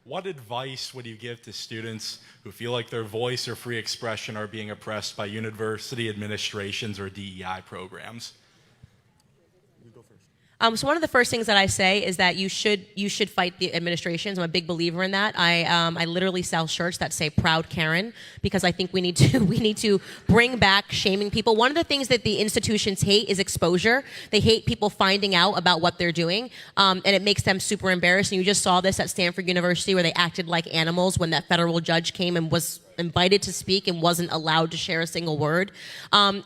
What advice would you give to students who feel like their voice or free expression are being oppressed by university administrations or DEI programs? So one of the first things that I say is that you should fight the administrations. I'm a big believer in that. I literally sell shirts that say "Proud Karen" because I think we need to bring back shaming people. One of the things that the institutions hate is exposure. They hate people finding out about what they're doing, and it makes them super embarrassed. And you just saw this at Stanford University where they acted like animals when that federal judge came and was invited to speak and wasn't allowed to share a single word.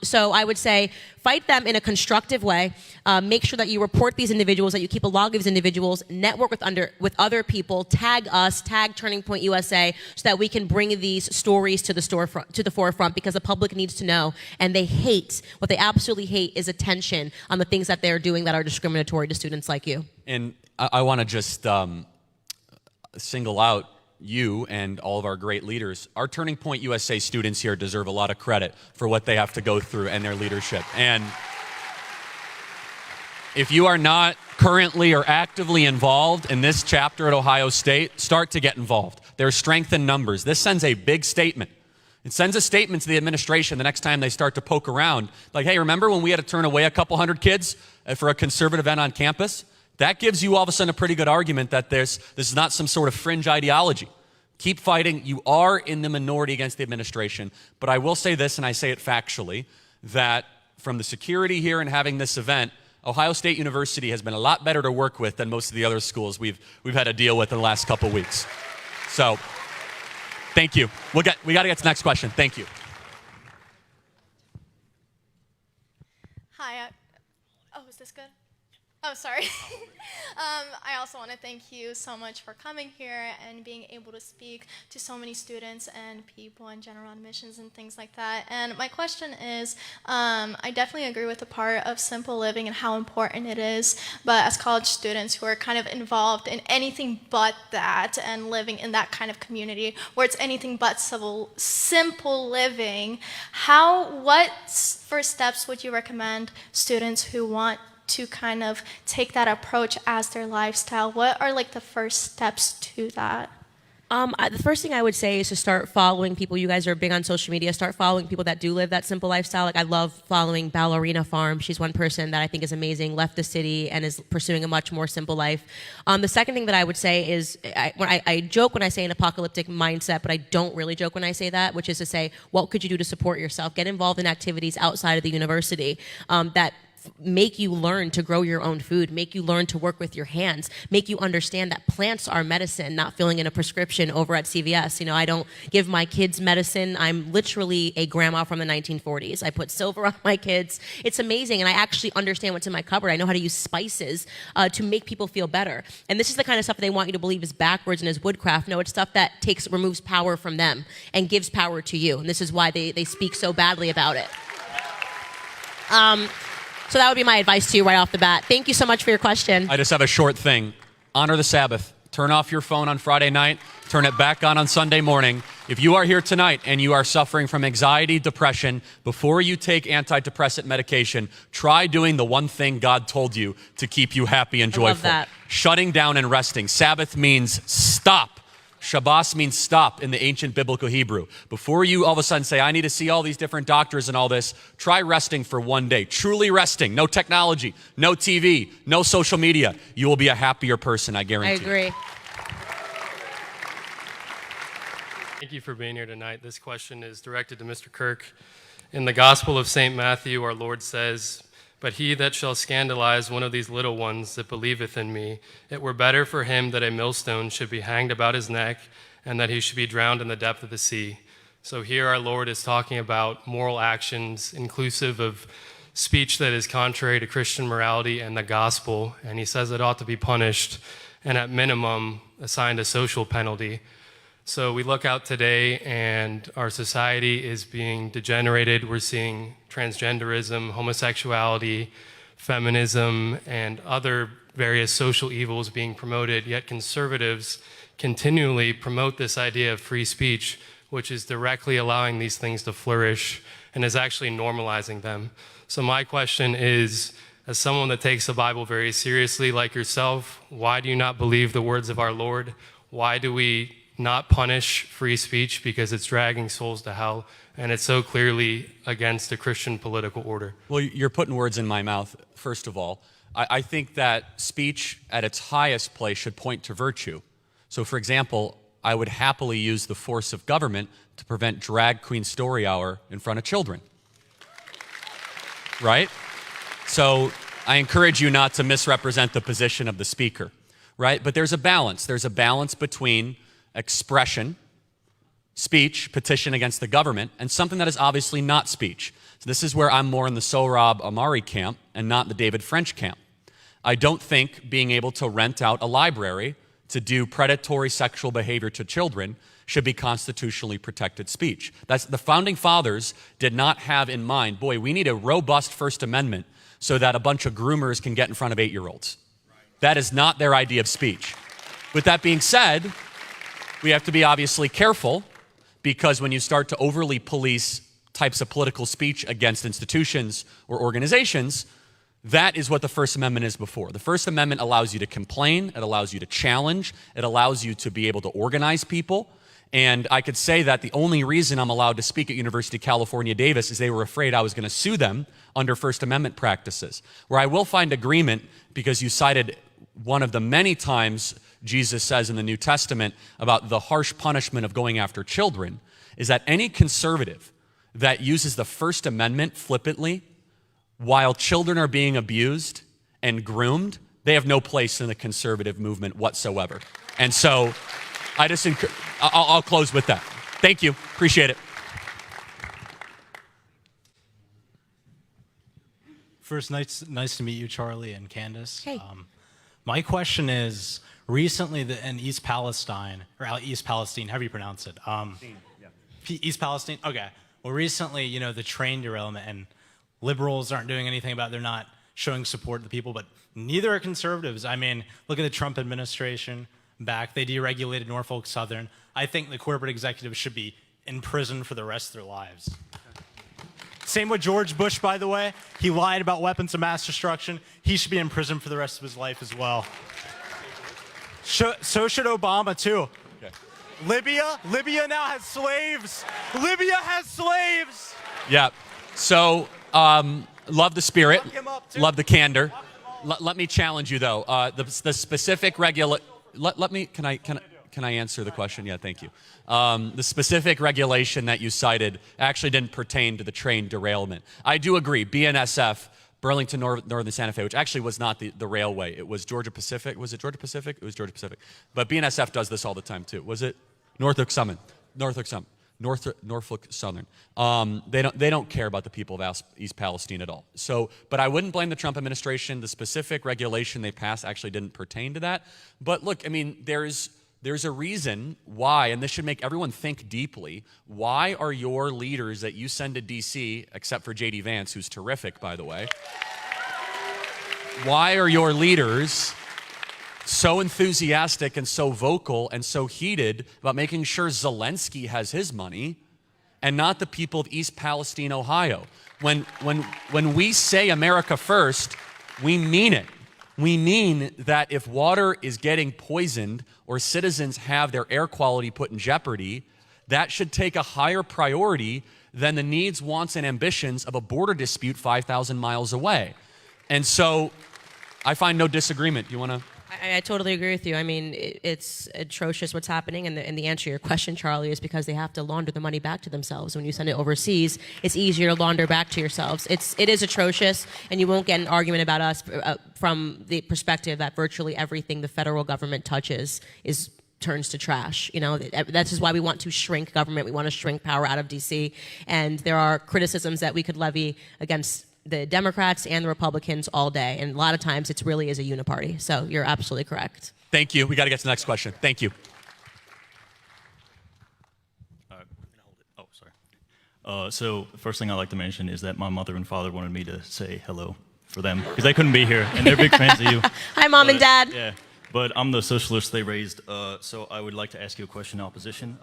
So I would say fight them in a constructive way. Make sure that you report these individuals, that you keep a log of these individuals, network with other people, tag us, tag Turning Point USA, so that we can bring these stories to the forefront, because the public needs to know. And what they absolutely hate is attention on the things that they're doing that are discriminatory to students like you. And I want to just single out you and all of our great leaders. Our Turning Point USA students here deserve a lot of credit for what they have to go through and their leadership. And if you are not currently or actively involved in this chapter at Ohio State, start to get involved. There's strength in numbers. This sends a big statement. It sends a statement to the administration the next time they start to poke around. Like, hey, remember when we had to turn away a couple hundred kids for a conservative event on campus? That gives you all of a sudden a pretty good argument that this is not some sort of fringe ideology. Keep fighting. You are in the minority against the administration. But I will say this, and I say it factually, that from the security here and having this event, Ohio State University has been a lot better to work with than most of the other schools we've had to deal with in the last couple weeks. So, thank you. We got to get to the next question. Thank you. Hi. Is this good? Oh, sorry. I also want to thank you so much for coming here and being able to speak to so many students and people in general admissions and things like that. And my question is, I definitely agree with the part of simple living and how important it is, but as college students who are kind of involved in anything but that and living in that kind of community where it's anything but simple living, what first steps would you recommend students who want to kind of take that approach as their lifestyle? What are like the first steps to that? The first thing I would say is to start following people. You guys are big on social media. Start following people that do live that simple lifestyle. Like, I love following Ballerina Farm. She's one person that I think is amazing, left the city and is pursuing a much more simple life. The second thing that I would say is, I joke when I say an apocalyptic mindset, but I don't really joke when I say that, which is to say, what could you do to support yourself? Get involved in activities outside of the university that make you learn to grow your own food, make you learn to work with your hands, make you understand that plants are medicine, not filling in a prescription over at CVS. You know, I don't give my kids medicine. I'm literally a grandma from the 1940s. I put silver on my kids. It's amazing, and I actually understand what's in my cupboard. I know how to use spices to make people feel better. And this is the kind of stuff they want you to believe is backwards and is woodcraft. No, it's stuff that removes power from them and gives power to you. And this is why they speak so badly about it. So that would be my advice to you right off the bat. Thank you so much for your question. I just have a short thing. Honor the Sabbath. Turn off your phone on Friday night. Turn it back on Sunday morning. If you are here tonight and you are suffering from anxiety, depression, before you take antidepressant medication, try doing the one thing God told you to keep you happy and joyful. I love that. Shutting down and resting. Sabbath means stop. Shabbos means stop in the ancient biblical Hebrew. Before you all of a sudden say, I need to see all these different doctors and all this, try resting for one day. Truly resting. No technology, no TV, no social media. You will be a happier person, I guarantee. I agree. Thank you for being here tonight. This question is directed to Mr. Kirk. In the Gospel of St. Matthew, our Lord says, "But he that shall scandalize one of these little ones that believeth in me, it were better for him that a millstone should be hanged about his neck, and that he should be drowned in the depth of the sea." So here our Lord is talking about moral actions inclusive of speech that is contrary to Christian morality and the gospel, and he says it ought to be punished, and at minimum assigned a social penalty. So we look out today and our society is being degenerated. We're seeing transgenderism, homosexuality, feminism, and other various social evils being promoted, yet conservatives continually promote this idea of free speech, which is directly allowing these things to flourish and is actually normalizing them. So my question is, as someone that takes the Bible very seriously like yourself, why do you not believe the words of our Lord? Why do we not punish free speech because it's dragging souls to hell and it's so clearly against the Christian political order? Well, you're putting words in my mouth, first of all. I think that speech at its highest place should point to virtue. So, for example, I would happily use the force of government to prevent drag queen story hour in front of children. Right? So I encourage you not to misrepresent the position of the speaker. Right? But there's a balance. There's a balance between expression, speech, petition against the government, and something that is obviously not speech. So this is where I'm more in the Sohrab Ahmari camp and not the David French camp. I don't think being able to rent out a library to do predatory sexual behavior to children should be constitutionally protected speech. The founding fathers did not have in mind, boy, we need a robust First Amendment so that a bunch of groomers can get in front of 8-year-olds. That is not their idea of speech. With that being said, we have to be obviously careful, because when you start to overly police types of political speech against institutions or organizations, that is what the First Amendment is before. The First Amendment allows you to complain, it allows you to challenge, it allows you to be able to organize people. And I could say that the only reason I'm allowed to speak at University of California, Davis is they were afraid I was going to sue them under First Amendment practices. Where I will find agreement, because you cited one of the many times Jesus says in the New Testament about the harsh punishment of going after children, is that any conservative that uses the First Amendment flippantly while children are being abused and groomed, they have no place in the conservative movement whatsoever. And so I'll close with that. Thank you. Appreciate it. First, nice to meet you, Charlie and Candace. Hey. My question is, recently in East Palestine, East Palestine, however you pronounce it. East Palestine? Okay. Well, recently, the train derailment, and liberals aren't doing anything about it. They're not showing support to the people, but neither are conservatives. I mean, look at the Trump administration back. They deregulated Norfolk Southern. I think the corporate executives should be in prison for the rest of their lives. Same with George Bush, by the way. He lied about weapons of mass destruction. He should be in prison for the rest of his life as well. So should Obama, too. Okay. Libya now has slaves. Libya has slaves. Yeah. So, love the spirit, Lock him up, too. love the candor. Let me challenge you, though. The specific Can I answer the question? Yeah, thank you. The specific regulation that you cited actually didn't pertain to the train derailment. I do agree. BNSF, Burlington Northern Santa Fe, which actually was not the railway. It was Georgia Pacific. Was it Georgia Pacific? It was Georgia Pacific. But BNSF does this all the time, too. Was it Norfolk Southern? Norfolk Southern. They don't care about the people of East Palestine at all. So, but I wouldn't blame the Trump administration. The specific regulation they passed actually didn't pertain to that. But look, I mean, there's a reason why, and this should make everyone think deeply, why are your leaders that you send to D.C., except for J.D. Vance, who's terrific, by the way, why are your leaders so enthusiastic and so vocal and so heated about making sure Zelensky has his money and not the people of East Palestine, Ohio? When we say America first, we mean it. We mean that if water is getting poisoned or citizens have their air quality put in jeopardy, that should take a higher priority than the needs, wants, and ambitions of a border dispute 5,000 miles away. And so I find no disagreement. You want to? I totally agree with you. I mean, it's atrocious what's happening, and the answer to your question, Charlie, is because they have to launder the money back to themselves. When you send it overseas, it's easier to launder back to yourselves. It is atrocious, and you won't get an argument about us from the perspective that virtually everything the federal government touches turns to trash. You know, that's just why we want to shrink government. We want to shrink power out of D.C., and there are criticisms that we could levy against the Democrats and the Republicans all day. And a lot of times it really is a uniparty. So you're absolutely correct. Thank you. We got to get to the next question. Thank you. So the first thing I'd like to mention is that my mother and father wanted me to say hello for them because they couldn't be here, and they're big fans of you. Hi, Mom and Dad. Yeah, but I'm the socialist they raised, so I would like to ask you a question in opposition.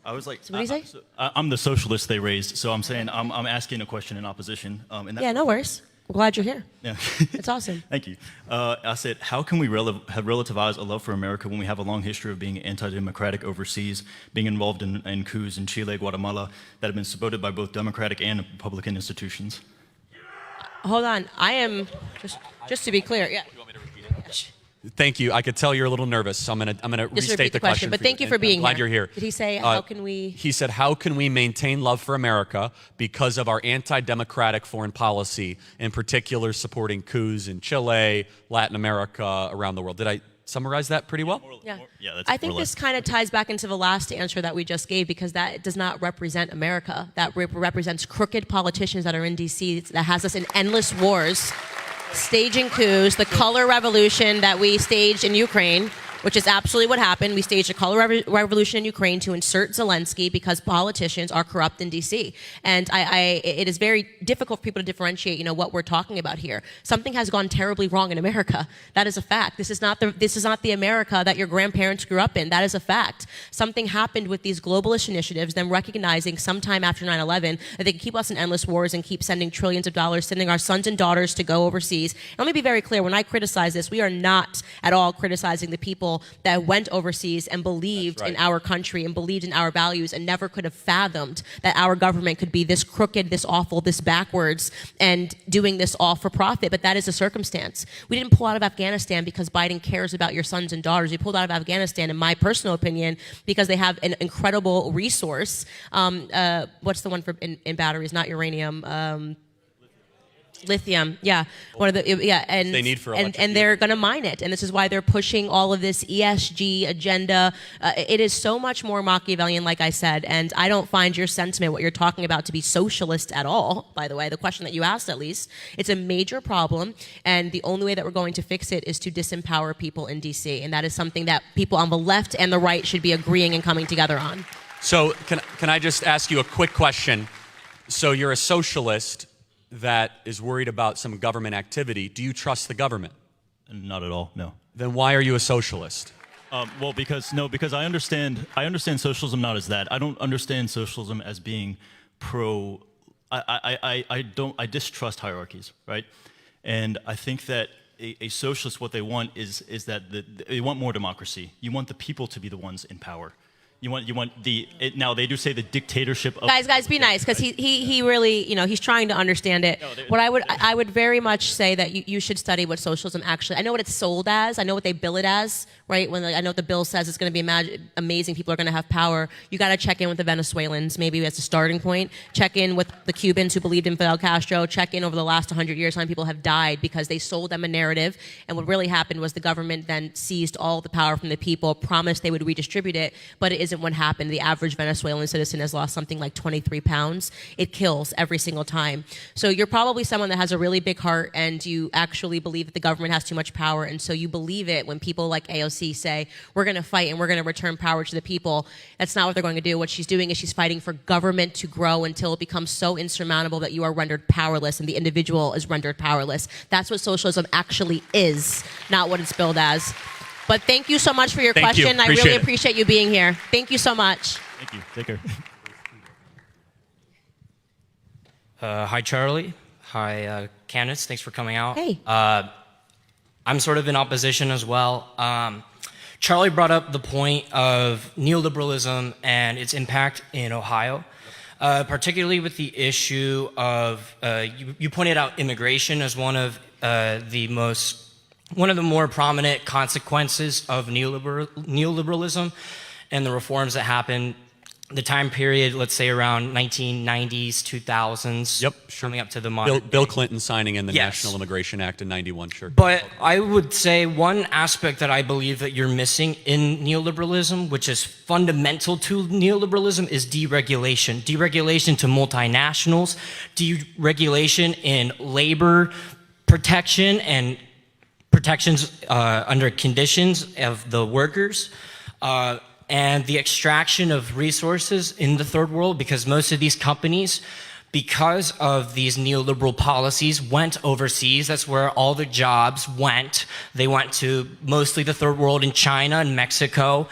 I was like, So what do you say? I'm the socialist they raised, so I'm saying I'm asking a question in opposition. Yeah, no worries. We're glad you're here. Yeah. It's awesome. Thank you. I said, how can we have relativized a love for America when we have a long history of being anti-democratic overseas, being involved in coups in Chile, Guatemala, that have been supported by both democratic and Republican institutions? Hold on. I am, just to be clear, yeah. Thank you. I could tell you're a little nervous, so I'm gonna restate the question. But thank you for and being I'm glad here. you're here. Did he say, how can we? He said, how can we maintain love for America because of our anti-democratic foreign policy, in particular supporting coups in Chile, Latin America, around the world? Did I summarize that pretty well? Yeah. Yeah, I think this kind of ties back into the last answer that we just gave, because that does not represent America. That represents crooked politicians that are in D.C. that has us in endless wars, staging coups, the color revolution that we staged in Ukraine, which is absolutely what happened. We staged a color revolution in Ukraine to insert Zelensky because politicians are corrupt in D.C. And it is very difficult for people to differentiate, what we're talking about here. Something has gone terribly wrong in America. That is a fact. This is not the America that your grandparents grew up in. That is a fact. Something happened with these globalist initiatives, them recognizing sometime after 9/11 that they can keep us in endless wars and keep sending trillions of dollars, sending our sons and daughters to go overseas. And let me be very clear, when I criticize this, we are not at all criticizing the people that went overseas and believed in our country and believed in our values and never could have fathomed that our government could be this crooked, this awful, this backwards, and doing this all for profit. But that is a circumstance. We didn't pull out of Afghanistan because Biden cares about your sons and daughters. We pulled out of Afghanistan, in my personal opinion, because they have an incredible resource. What's the one for in batteries? Not uranium. Lithium, yeah, and they need for electric and they're going to mine it, and this is why they're pushing all of this ESG agenda. It is so much more Machiavellian, like I said, and I don't find your sentiment, what you're talking about, to be socialist at all. By the way, the question that you asked, at least, it's a major problem, and the only way that we're going to fix it is to disempower people in DC, and that is something that people on the left and the right should be agreeing and coming together on. So can I just ask you a quick question? So you're a socialist that is worried about some government activity. Do you trust the government? Not at all, no. Then why are you a socialist? Because I understand socialism not as that. I don't understand socialism as being pro. I distrust hierarchies, right? And I think that a socialist, what they want is that they want more democracy. You want the people to be the ones in power. Now they do say the dictatorship of guys be nice, because he really, he's trying to understand it. What I would very much say that you should study what socialism actually, I know what it's sold as, I know what they bill it as, right? I know what the bill says it's going to be amazing, people are going to have power. You got to check in with the Venezuelans, maybe as a starting point. Check in with the Cubans who believed in Fidel Castro. Check in over the last 100 years how many people have died because they sold them a narrative. And what really happened was the government then seized all the power from the people, promised they would redistribute it, but it isn't what happened. The average Venezuelan citizen has lost something like 23 pounds. It kills every single time. So you're probably someone that has a really big heart, and you actually believe that the government has too much power, and so you believe it when people like AOC say, we're going to fight and we're going to return power to the people. That's not what they're going to do. What she's doing is she's fighting for government to grow until it becomes so insurmountable that you are rendered powerless and the individual is rendered powerless. That's what socialism actually is, not what it's billed as. But thank you so much for your question. I really appreciate you being here. Thank you so much. Thank you. Take care. Hi, Charlie. Hi, Candace. Thanks for coming out. Hey. I'm sort of in opposition as well. Charlie brought up the point of neoliberalism and its impact in Ohio, particularly with the issue of, you pointed out immigration as one of the more prominent consequences of neoliberalism and the reforms that happened the time period, let's say around 1990s, 2000s. Yep, sure. Coming up to the modern Bill day. Clinton signing in the Yes. National Immigration Act in 91, sure. But I would say one aspect that I believe that you're missing in neoliberalism, which is fundamental to neoliberalism, is deregulation. Deregulation to multinationals, deregulation in labor protection and protections under conditions of the workers, and the extraction of resources in the third world, because most of these companies, because of these neoliberal policies, went overseas. That's where all the jobs went. They went to mostly the third world in China and Mexico.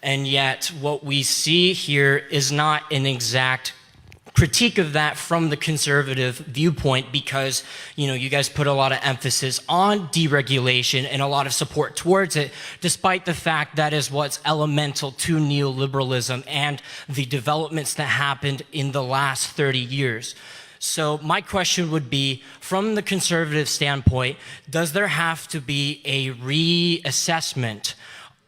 And yet what we see here is not an exact critique of that from the conservative viewpoint, because you guys put a lot of emphasis on deregulation and a lot of support towards it, despite the fact that is what's elemental to neoliberalism and the developments that happened in the last 30 years. So my question would be, from the conservative standpoint, does there have to be a reassessment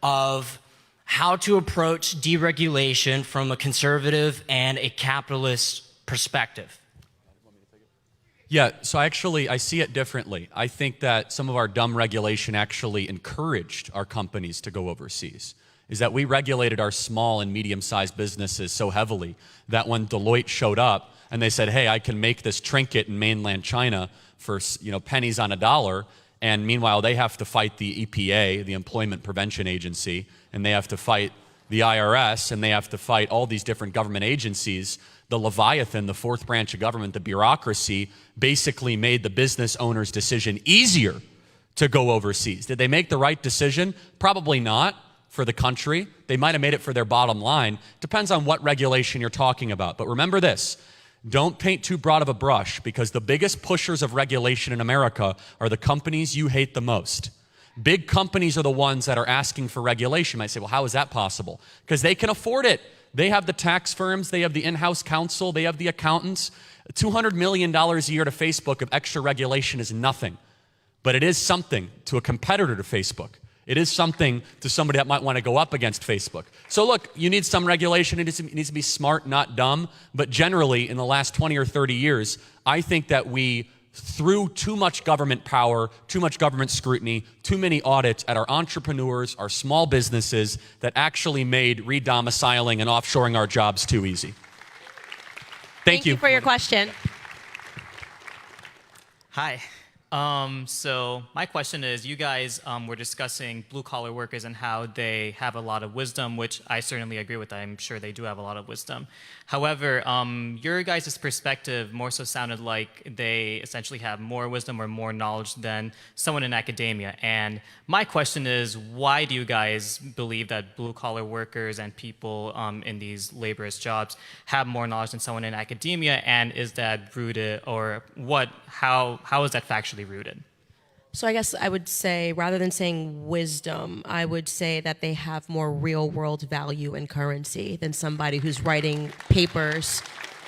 of how to approach deregulation from a conservative and a capitalist perspective? Yeah, so I see it differently. I think that some of our dumb regulation actually encouraged our companies to go overseas. Is that we regulated our small and medium-sized businesses so heavily that when Deloitte showed up and they said, hey, I can make this trinket in mainland China for pennies on a dollar, and meanwhile they have to fight the EPA, the Employment Prevention Agency, and they have to fight the IRS, and they have to fight all these different government agencies. The Leviathan, the fourth branch of government, the bureaucracy, basically made the business owner's decision easier to go overseas. Did they make the right decision? Probably not for the country. They might have made it for their bottom line. Depends on what regulation you're talking about. But remember this, don't paint too broad of a brush, because the biggest pushers of regulation in America are the companies you hate the most. Big companies are the ones that are asking for regulation. You might say, well, how is that possible? Because they can afford it. They have the tax firms, they have the in-house counsel, they have the accountants. $200 million a year to Facebook of extra regulation is nothing. But it is something to a competitor to Facebook. It is something to somebody that might want to go up against Facebook. So look, you need some regulation. It needs to be smart, not dumb. But generally, in the last 20 or 30 years, I think that we through too much government power, too much government scrutiny, too many audits at our entrepreneurs, our small businesses, that actually made re-domiciling and offshoring our jobs too easy. Thank you for your question. Hi. So my question is, you guys were discussing blue-collar workers and how they have a lot of wisdom, which I certainly agree with. I'm sure they do have a lot of wisdom. However, your guys' perspective more so sounded like they essentially have more wisdom or more knowledge than someone in academia. And my question is, why do you guys believe that blue-collar workers and people in these laborious jobs have more knowledge than someone in academia? And is that rooted, or how is that factually rooted? So I guess I would say, rather than saying wisdom, I would say that they have more real-world value and currency than somebody who's writing papers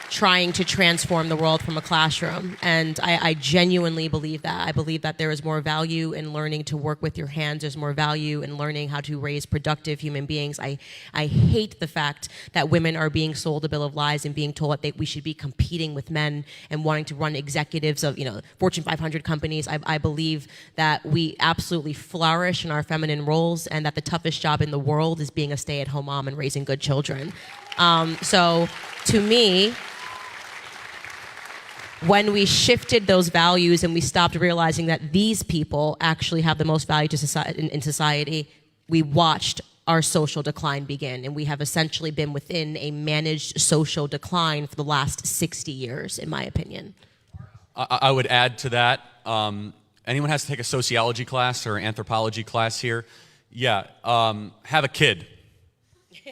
trying to transform the world from a classroom. And I genuinely believe that. I believe that there is more value in learning to work with your hands. There's more value in learning how to raise productive human beings. I hate the fact that women are being sold a bill of lies and being told that we should be competing with men and wanting to run executives of Fortune 500 companies. I believe that we absolutely flourish in our feminine roles, and that the toughest job in the world is being a stay-at-home mom and raising good children. So to me, when we shifted those values and we stopped realizing that these people actually have the most value to society, in society, we watched our social decline begin. And we have essentially been within a managed social decline for the last 60 years, in my opinion. I would add to that, anyone has to take a sociology class or anthropology class here? Yeah, have a kid.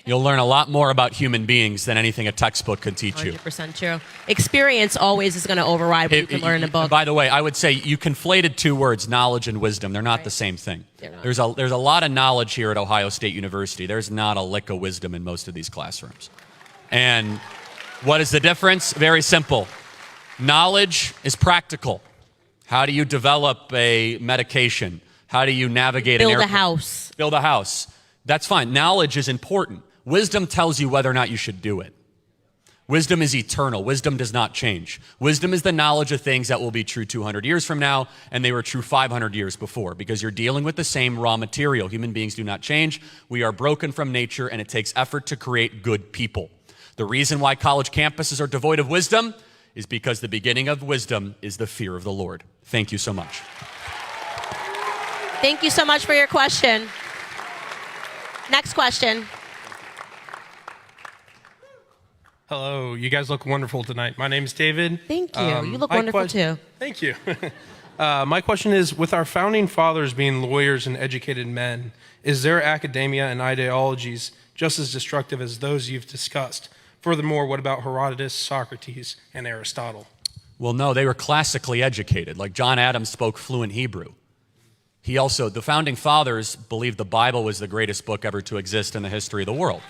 You'll learn a lot more about human beings than anything a textbook could teach you. 100% true. Experience always is going to override what you can learn in a book. By the way, I would say you conflated two words, knowledge and wisdom. They're not the same thing. There's a lot of knowledge here at Ohio State University. There's not a lick of wisdom in most of these classrooms. And what is the difference? Very simple. Knowledge is practical. How do you develop a medication? How do you navigate an airplane? Build a house. Build a house. That's fine. Knowledge is important. Wisdom tells you whether or not you should do it. Wisdom is eternal. Wisdom does not change. Wisdom is the knowledge of things that will be true 200 years from now, and they were true 500 years before, because you're dealing with the same raw material. Human beings do not change. We are broken from nature, and it takes effort to create good people. The reason why college campuses are devoid of wisdom is because the beginning of wisdom is the fear of the Lord. Thank you so much. Thank you so much for your question. Next question. Hello, you guys look wonderful tonight. My name is David. Thank you. You look wonderful too. Thank you. My question is, with our founding fathers being lawyers and educated men, is their academia and ideologies just as destructive as those you've discussed? Furthermore, what about Herodotus, Socrates, and Aristotle? Well, no, they were classically educated. Like John Adams spoke fluent Hebrew. The founding fathers believed the Bible was the greatest book ever to exist in the history of the world.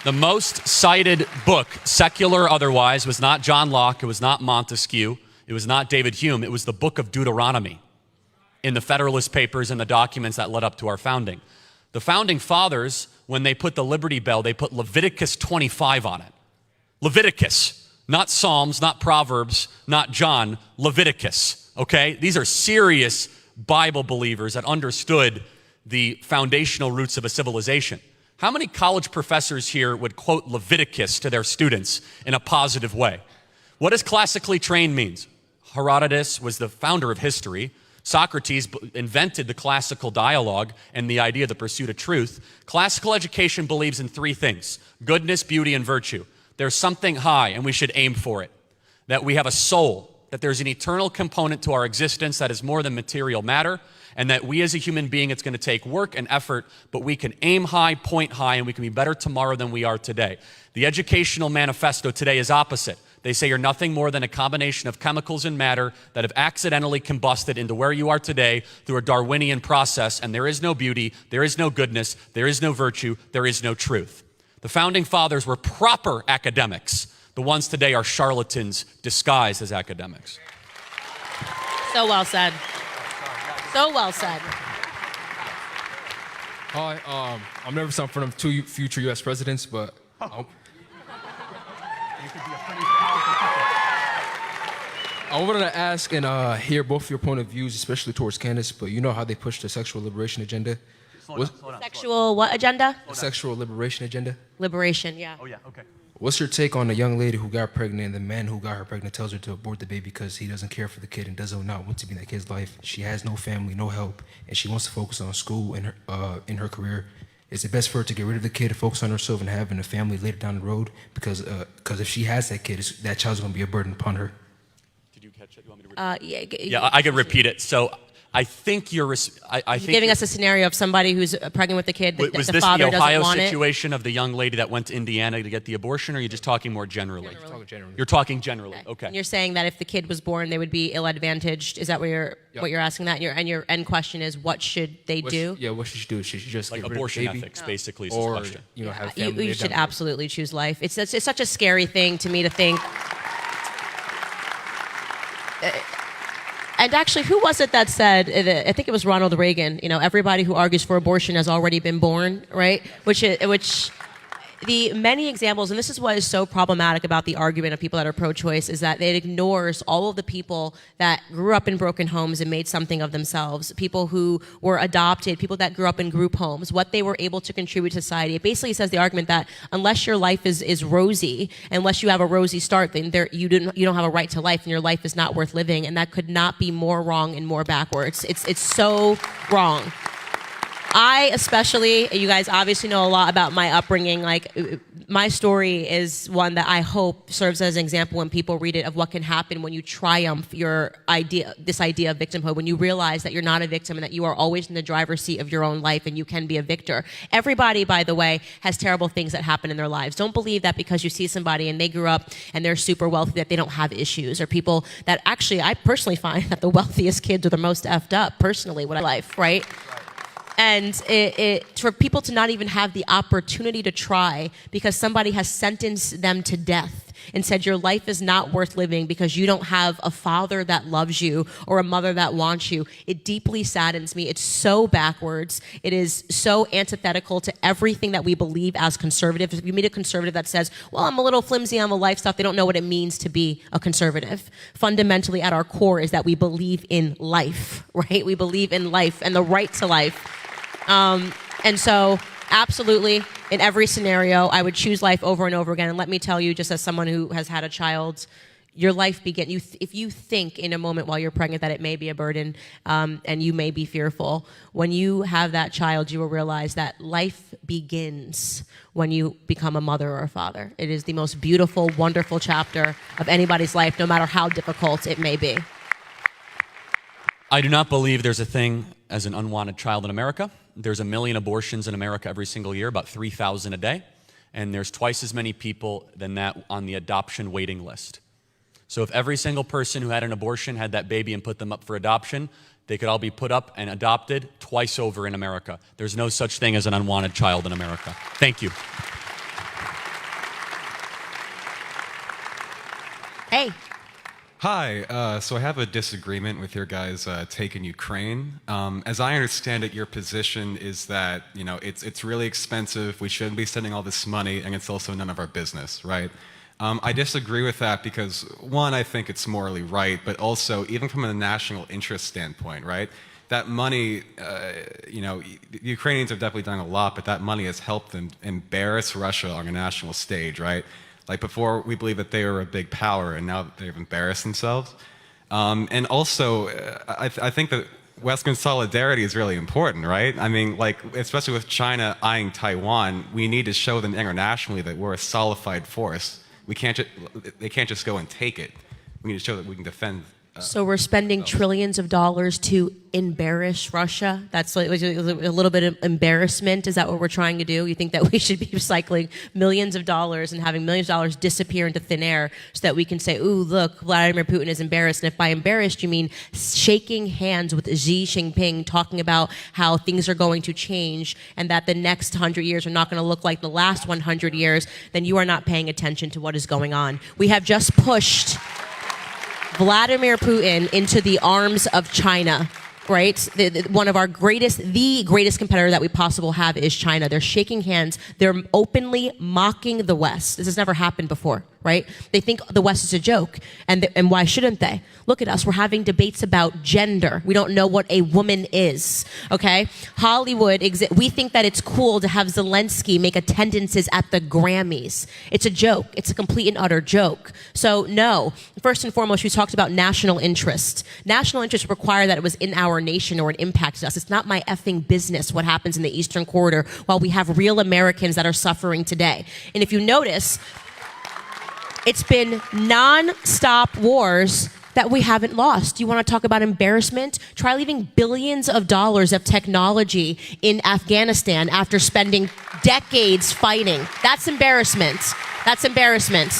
The most cited book, secular or otherwise, was not John Locke, it was not Montesquieu, it was not David Hume, it was the book of Deuteronomy in the Federalist Papers and the documents that led up to our founding. The founding fathers, when they put the Liberty Bell, they put Leviticus 25 on it. Leviticus, not Psalms, not Proverbs, not John, Leviticus, okay? These are serious Bible believers that understood the foundational roots of a civilization. How many college professors here would quote Leviticus to their students in a positive way? What does classically trained means? Herodotus was the founder of history. Socrates invented the classical dialogue and the idea of the pursuit of truth. Classical education believes in three things: goodness, beauty, and virtue. There's something high, and we should aim for it. That we have a soul, that there's an eternal component to our existence that is more than material matter, and that we as a human being, it's going to take work and effort, but we can aim high, point high, and we can be better tomorrow than we are today. The educational manifesto today is opposite. They say you're nothing more than a combination of chemicals and matter that have accidentally combusted into where you are today through a Darwinian process, and there is no beauty, there is no goodness, there is no virtue, there is no truth. The founding fathers were proper academics. The ones today are charlatans disguised as academics. So well said. So well said. Hi, I'm nervous in front of two future U.S. presidents, but I wanted to ask and hear both your point of views, especially towards Candace, but you know how they push the sexual liberation agenda? Sexual what agenda? The sexual liberation agenda? Liberation, yeah. Oh, yeah, okay. What's your take on a young lady who got pregnant and the man who got her pregnant tells her to abort the baby because he doesn't care for the kid and does not want to be in that kid's life? She has no family, no help, and she wants to focus on school and her career. Is it best for her to get rid of the kid and focus on herself and having a family later down the road? Because if she has that kid, that child's going to be a burden upon her. Did you catch it? You want me to repeat Yeah, I can repeat it. So I think you're giving us a scenario of somebody who's pregnant with a kid. Was the this father the Ohio doesn't want situation of the young lady that went to Indiana to get the abortion, or are you just talking more generally? Generally. You're talking generally. Okay. And you're saying that if the kid was born, they would be ill-advantaged. Is that what you're asking? That and your end question is, what should they do? What should she do? Should she just Like get rid of abortion the baby? ethics, basically, is the Or question. have family. You should absolutely choose life. It's such a scary thing to me to think. And actually, who was it that said? I think it was Ronald Reagan. You know, everybody who argues for abortion has already been born, right? Which the many examples, and this is what is so problematic about the argument of people that are pro-choice, is that it ignores all of the people that grew up in broken homes and made something of themselves, people who were adopted, people that grew up in group homes, what they were able to contribute to society. It basically says the argument that unless your life is rosy, unless you have a rosy start, then you don't have a right to life, and your life is not worth living, and that could not be more wrong and more backwards. It's so wrong. I especially, you guys obviously know a lot about my upbringing. Like, my story is one that I hope serves as an example when people read it of what can happen when you triumph this idea of victimhood, when you realize that you're not a victim and that you are always in the driver's seat of your own life and you can be a victor. Everybody, by the way, has terrible things that happen in their lives. Don't believe that because you see somebody and they grew up and they're super wealthy that they don't have issues, or people that actually, I personally find that the wealthiest kids are the most effed up, personally, what I life, right? And for people to not even have the opportunity to try because somebody has sentenced them to death and said your life is not worth living because you don't have a father that loves you or a mother that wants you, it deeply saddens me. It's so backwards. It is so antithetical to everything that we believe as conservatives. If you meet a conservative that says, well, I'm a little flimsy on the life stuff, they don't know what it means to be a conservative. Fundamentally, at our core is that we believe in life, right? We believe in life and the right to life. And so, absolutely, in every scenario, I would choose life over and over again. And let me tell you, just as someone who has had a child, your life begins. If you think in a moment while you're pregnant that it may be a burden and you may be fearful, when you have that child, you will realize that life begins when you become a mother or a father. It is the most beautiful, wonderful chapter of anybody's life, no matter how difficult it may be. I do not believe there's a thing as an unwanted child in America. There's 1 million abortions in America every single year, about 3,000 a day. and there's twice as many people than that on the adoption waiting list. So if every single person who had an abortion had that baby and put them up for adoption, they could all be put up and adopted twice over in America. There's no such thing as an unwanted child in America. Thank you. Hey. Hi, so I have a disagreement with your guys' take in Ukraine. As I understand it, your position is that, you know, it's really expensive, we shouldn't be sending all this money, and it's also none of our business, right? I disagree with that because, one, I think it's morally right, but also, even from a national interest standpoint, right? That money, you know, the Ukrainians have definitely done a lot, but that money has helped them embarrass Russia on a national stage, right? Like before, we believed that they were a big power, and now they've embarrassed themselves. And also, I think that Western solidarity is really important, right? I mean, like, especially with China eyeing Taiwan, we need to show them internationally that we're a solidified force. They can't just go and take it. We need to show that we can defend. So we're spending trillions of dollars to embarrass Russia? That's like a little bit of embarrassment? Is that what we're trying to do? You think that we should be recycling millions of dollars and having millions of dollars disappear into thin air so that we can say, ooh, look, Vladimir Putin is embarrassed. And if by embarrassed, you mean shaking hands with Xi Jinping, talking about how things are going to change and that the next 100 years are not going to look like the last 100 years, then you are not paying attention to what is going on. We have just pushed Vladimir Putin into the arms of China, right? One of our the greatest competitor that we possibly have is China. They're shaking hands. They're openly mocking the West. This has never happened before, right? They think the West is a joke. And why shouldn't they? Look at us. We're having debates about gender. We don't know what a woman is, okay? Hollywood, we think that it's cool to have Zelensky make attendances at the Grammys. It's a joke. It's a complete and utter joke. So no, first and foremost, we talked about national interest. National interest require that it was in our nation or it impacted us. It's not my effing business what happens in the Eastern Corridor while we have real Americans that are suffering today. And if you notice, it's been non-stop wars that we haven't lost. You want to talk about embarrassment? Try leaving billions of dollars of technology in Afghanistan after spending decades fighting. That's embarrassment. That's embarrassment.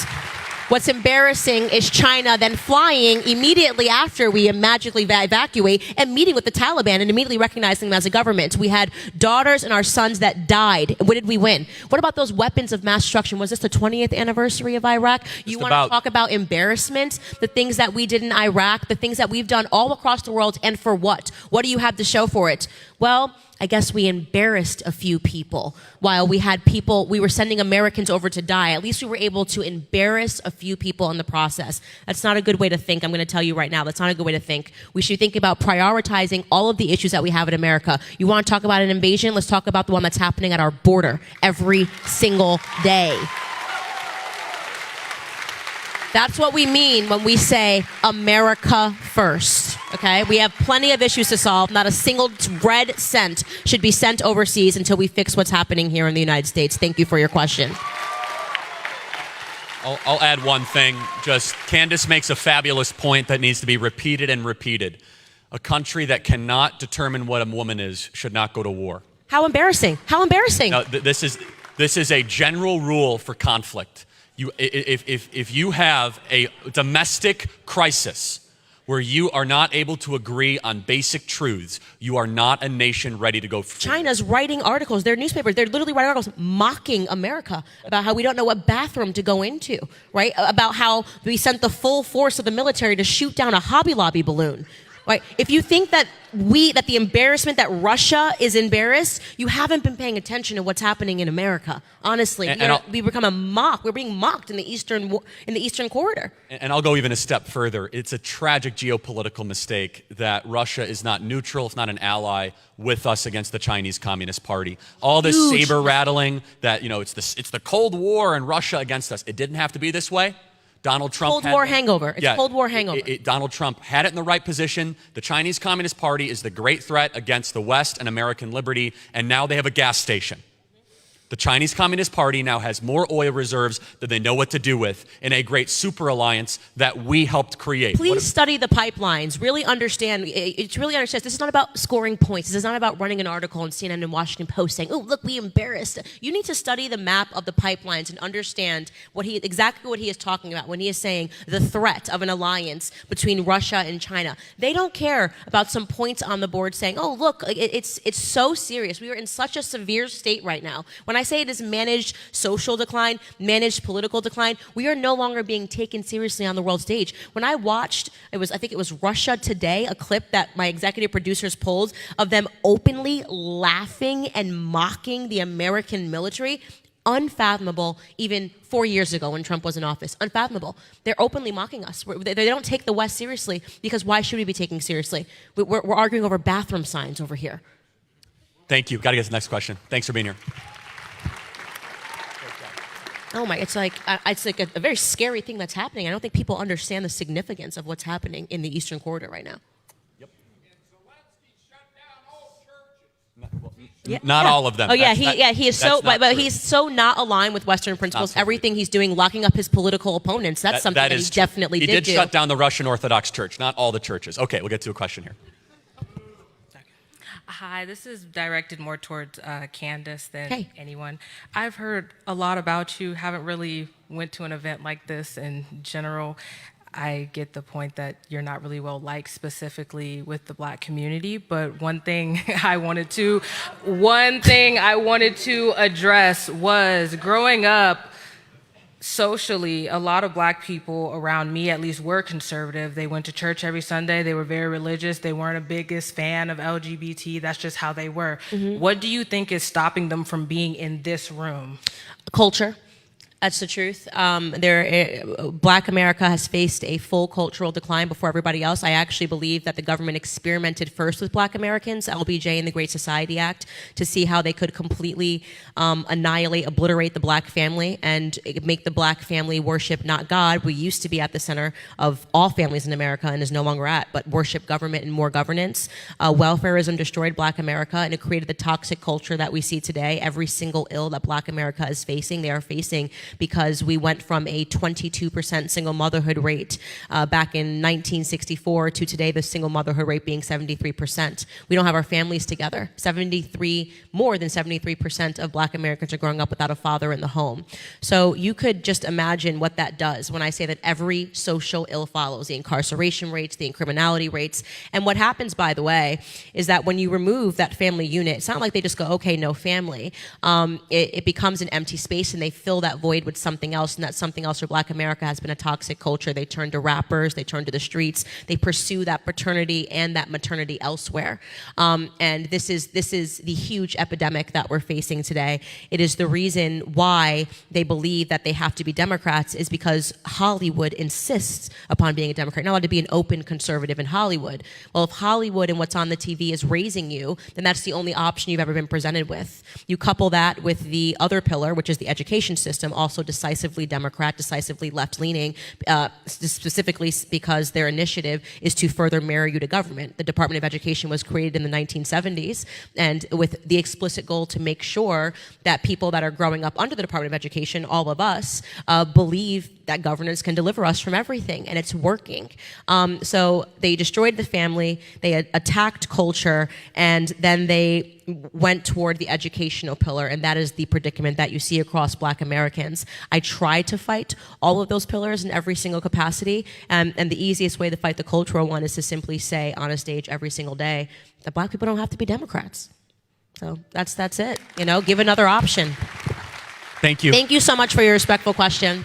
What's embarrassing is China then flying immediately after we magically evacuate and meeting with the Taliban and immediately recognizing them as a government. We had daughters and our sons that died. What did we win? What about those weapons of mass destruction? Was this the 20th anniversary of Iraq? You want to talk about embarrassment? The things that we did in Iraq, the things that we've done all across the world, and for what? What do you have to show for it? Well, I guess we embarrassed a few people while we were sending Americans over to die. At least we were able to embarrass a few people in the process. That's not a good way to think. I'm going to tell you right now, that's not a good way to think. We should think about prioritizing all of the issues that we have in America. You want to talk about an invasion? Let's talk about the one that's happening at our border every single day. That's what we mean when we say America first, okay? We have plenty of issues to solve. Not a single red cent should be sent overseas until we fix what's happening here in the United States. Thank you for your question. I'll add one thing. Just Candace makes a fabulous point that needs to be repeated and repeated. A country that cannot determine what a woman is should not go to war. How embarrassing. How embarrassing. Now, this is a general rule for conflict. If you have a domestic crisis where you are not able to agree on basic truths, you are not a nation ready to go free. China's writing articles, their newspapers, they're literally writing articles mocking America about how we don't know what bathroom to go into, right? About how we sent the full force of the military to shoot down a Hobby Lobby balloon. Right? If you think that the embarrassment that Russia is embarrassed, you haven't been paying attention to what's happening in America. Honestly, we become a mock. We're being mocked in the Eastern Corridor. And I'll go even a step further. It's a tragic geopolitical mistake that Russia is not neutral, if not an ally, with us against the Chinese Communist Party. All this saber rattling that it's the Cold War and Russia against us. It didn't have to be this way. Donald Trump Cold War hangover. It's Cold War hangover. Donald Trump had it in the right position. The Chinese Communist Party is the great threat against the West and American liberty, and now they have a gas station. The Chinese Communist Party now has more oil reserves than they know what to do with in a great super alliance that we helped create. Please study the pipelines. Really understand. It's really understand. This is not about scoring points. This is not about running an article on CNN and Washington Post saying, "Oh, look, we embarrassed." You need to study the map of the pipelines and understand exactly what he is talking about when he is saying the threat of an alliance between Russia and China. They don't care about some points on the board saying, "Oh, look, it's so serious. We are in such a severe state right now." When I say it is managed social decline, managed political decline, we are no longer being taken seriously on the world stage. When I watched, I think it was Russia Today, a clip that my executive producers pulled of them openly laughing and mocking the American military, unfathomable even 4 years ago when Trump was in office. Unfathomable. They're openly mocking us. They don't take the West seriously, because why should we be taken seriously? We're arguing over bathroom signs over here. Thank you. Got to get to the next question. Thanks for being here. Oh my, it's like a very scary thing that's happening. I don't think people understand the significance of what's happening in the Eastern Corridor right now. Not all of them. Oh yeah, he is so, but he's so not aligned with Western principles. Everything he's doing, locking up his political opponents, that's something that he definitely did. He did shut down the Russian Orthodox Church, not all the churches. Okay, we'll get to a question here. Hi, this is directed more towards Candace than anyone. I've heard a lot about you, haven't really went to an event like this in general. I get the point that you're not really well liked specifically with the Black community, but one thing I wanted to address was growing up socially, a lot of Black people around me at least were conservative. They went to church every Sunday. They were very religious. They weren't a biggest fan of LGBT. That's just how they were. Mm-hmm. What do you think is stopping them from being in this room? Culture. That's the truth. Black America has faced a full cultural decline before everybody else. I actually believe that the government experimented first with Black Americans, LBJ and the Great Society Act, to see how they could completely obliterate the Black family and make the Black family worship not God. We used to be at the center of all families in America and is no longer at, but worship government and more governance. Welfareism destroyed Black America, and it created the toxic culture that we see today. Every single ill that Black America is facing, they are facing because we went from a 22% single motherhood rate back in 1964 to today, the single motherhood rate being 73%. We don't have our families together. More than 73% of Black Americans are growing up without a father in the home. So you could just imagine what that does when I say that every social ill follows: the incarceration rates, the criminality rates. And what happens, by the way, is that when you remove that family unit, it's not like they just go, okay, no family. It becomes an empty space, and they fill that void with something else, and that something else for Black America has been a toxic culture. They turn to rappers, they turn to the streets, they pursue that paternity and that maternity elsewhere. And this is the huge epidemic that we're facing today. It is the reason why they believe that they have to be Democrats, is because Hollywood insists upon being a Democrat. You're not allowed to be an open conservative in Hollywood. Well, if Hollywood and what's on the TV is raising you, then that's the only option you've ever been presented with. You couple that with the other pillar, which is the education system, also decisively Democrat, decisively left-leaning, specifically because their initiative is to further marry you to government. The Department of Education was created in the 1970s, and with the explicit goal to make sure that people that are growing up under the Department of Education, all of us, believe that governance can deliver us from everything, and it's working. So they destroyed the family, they attacked culture, and then they went toward the educational pillar, and that is the predicament that you see across Black Americans. I try to fight all of those pillars in every single capacity, and the easiest way to fight the cultural one is to simply say on a stage every single day that Black people don't have to be Democrats. So that's it. Give another option. Thank you. Thank you so much for your respectful question.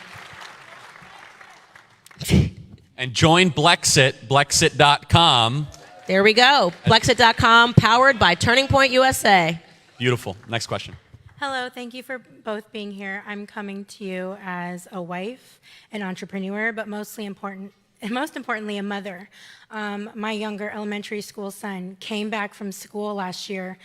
And join Blexit, Blexit.com. There we go. Blexit.com, powered by Turning Point USA. Beautiful. Next question. Hello, thank you for both being here. I'm coming to you as a wife, an entrepreneur, but most importantly, a mother. My younger elementary school son came back from school last year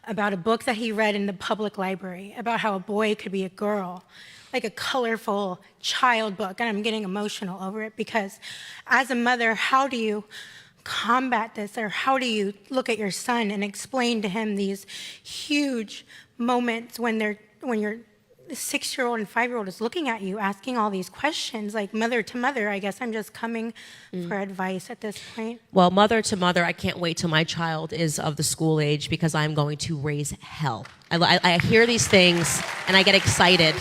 about a book that he read in the public library about how a boy could be a girl, like a colorful child book. And I'm getting emotional over it because as a mother, how do you combat this, or how do you look at your son and explain to him these huge moments when they're the 6-year-old and 5-year-old is looking at you, asking all these questions, like mother to mother. I guess I'm just coming for advice at this point. Well, mother to mother, I can't wait till my child is of the school age because I'm going to raise hell. I hear these things and I get excited.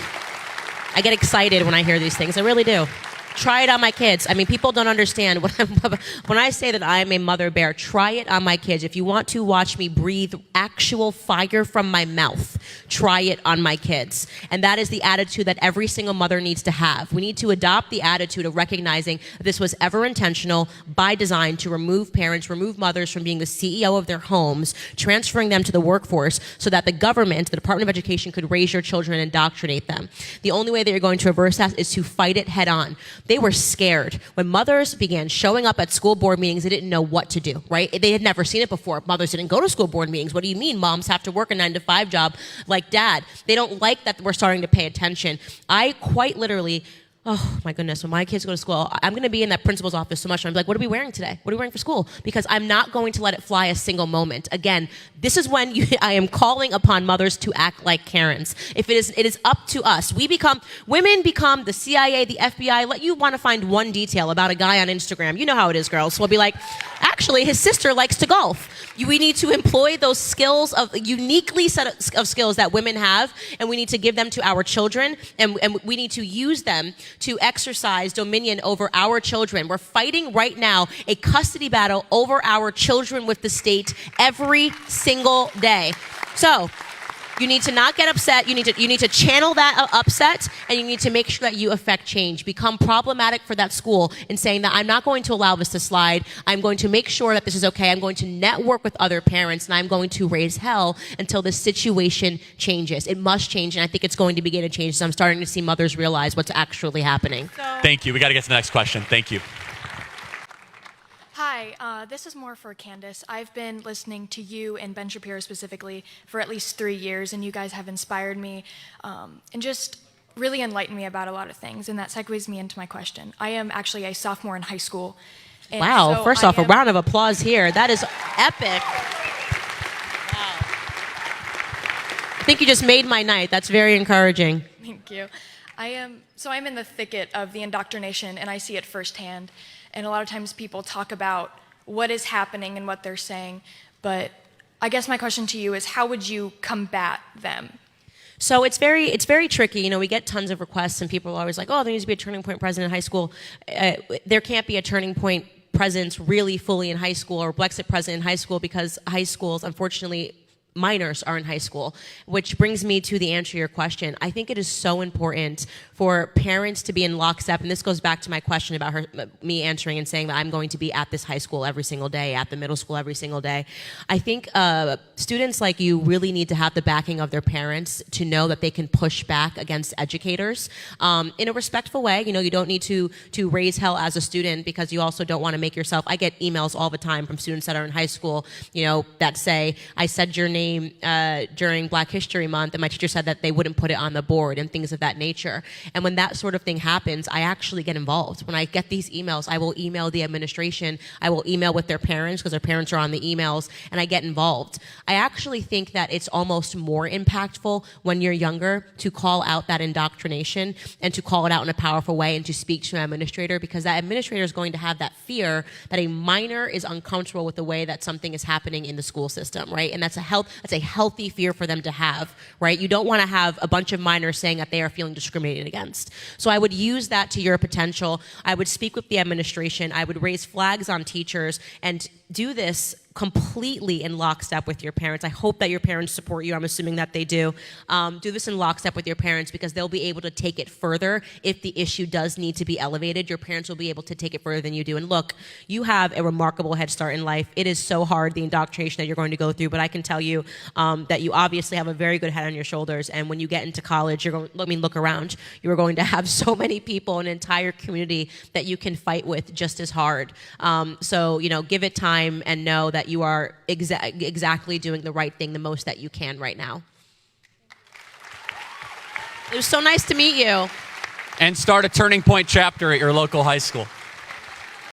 I get excited when I hear these things. I really do. Try it on my kids. I mean, people don't understand when I say that I am a mother bear. Try it on my kids. If you want to watch me breathe actual fire from my mouth, try it on my kids. And that is the attitude that every single mother needs to have. We need to adopt the attitude of recognizing that this was ever intentional by design to remove parents, remove mothers from being the CEO of their homes, transferring them to the workforce so that the government, the Department of Education, could raise your children and indoctrinate them. The only way that you're going to reverse that is to fight it head on. They were scared. When mothers began showing up at school board meetings, they didn't know what to do, right? They had never seen it before. Mothers didn't go to school board meetings. What do you mean moms have to work a 9-to-5 job like dad? They don't like that we're starting to pay attention. I quite literally, oh my goodness, when my kids go to school, I'm going to be in that principal's office so much. I'm like, what are we wearing today? What are we wearing for school? Because I'm not going to let it fly a single moment. Again, this is when I am calling upon mothers to act like Karens. It is up to us. Women become the CIA, the FBI. Let you want to find one detail about a guy on Instagram. You know how it is, girls. So we'll be like, actually, his sister likes to golf. We need to employ those skills of uniquely set of skills that women have, and we need to give them to our children, and we need to use them to exercise dominion over our children. We're fighting right now a custody battle over our children with the state every single day. So you need to not get upset. You need to channel that upset, and you need to make sure that you affect change. Become problematic for that school in saying that I'm not going to allow this to slide. I'm going to make sure that this is okay. I'm going to network with other parents, and I'm going to raise hell until the situation changes. It must change, and I think it's going to begin to change. So I'm starting to see mothers realize what's actually happening. Thank you. We got to get to the next question. Thank you. Hi, this is more for Candace. I've been listening to you and Ben Shapiro specifically for at least 3 years, and you guys have inspired me and just really enlightened me about a lot of things, and that segues me into my question. I am actually a sophomore in high school. Wow, so first off, a round of applause here. That is epic. Wow. I think you just made my night. That's very encouraging. Thank you. I'm in the thicket of the indoctrination, and I see it firsthand. And a lot of times people talk about what is happening and what they're saying. But I guess my question to you is, how would you combat them? So it's very tricky. You know, we get tons of requests, and people are always like, oh, there needs to be a turning point present in high school. There can't be a turning point presence really fully in high school, or Brexit present in high school, because high schools, unfortunately, minors are in high school, which brings me to the answer to your question. I think it is so important for parents to be in lockstep, and this goes back to my question about me answering and saying that I'm going to be at this high school every single day, at the middle school every single day. I think students like you really need to have the backing of their parents to know that they can push back against educators in a respectful way. You know, you don't need to raise hell as a student, because you also don't want to make yourself. I get emails all the time from students that are in high school, you know, that say, I said your name during Black History Month, and my teacher said that they wouldn't put it on the board, and things of that nature. And when that sort of thing happens, I actually get involved. When I get these emails, I will email the administration, I will email with their parents, because their parents are on the emails, and I get involved. I actually think that it's almost more impactful when you're younger to call out that indoctrination and to call it out in a powerful way and to speak to an administrator, because that administrator is going to have that fear that a minor is uncomfortable with the way that something is happening in the school system, right? And that's a healthy fear for them to have, right? You don't want to have a bunch of minors saying that they are feeling discriminated against. So I would use that to your potential. I would speak with the administration. I would raise flags on teachers and do this completely in lockstep with your parents. I hope that your parents support you. I'm assuming that they do. Do this in lockstep with your parents, because they'll be able to take it further. If the issue does need to be elevated, your parents will be able to take it further than you do. And look, you have a remarkable head start in life. It is so hard, the indoctrination that you're going to go through, but I can tell you that you obviously have a very good head on your shoulders. And when you get into college, look around. You're going to have so many people, an entire community that you can fight with just as hard. So, you know, give it time and know that you are exactly doing the right thing the most that you can right now. It was so nice to meet you. And start a turning point chapter at your local high school.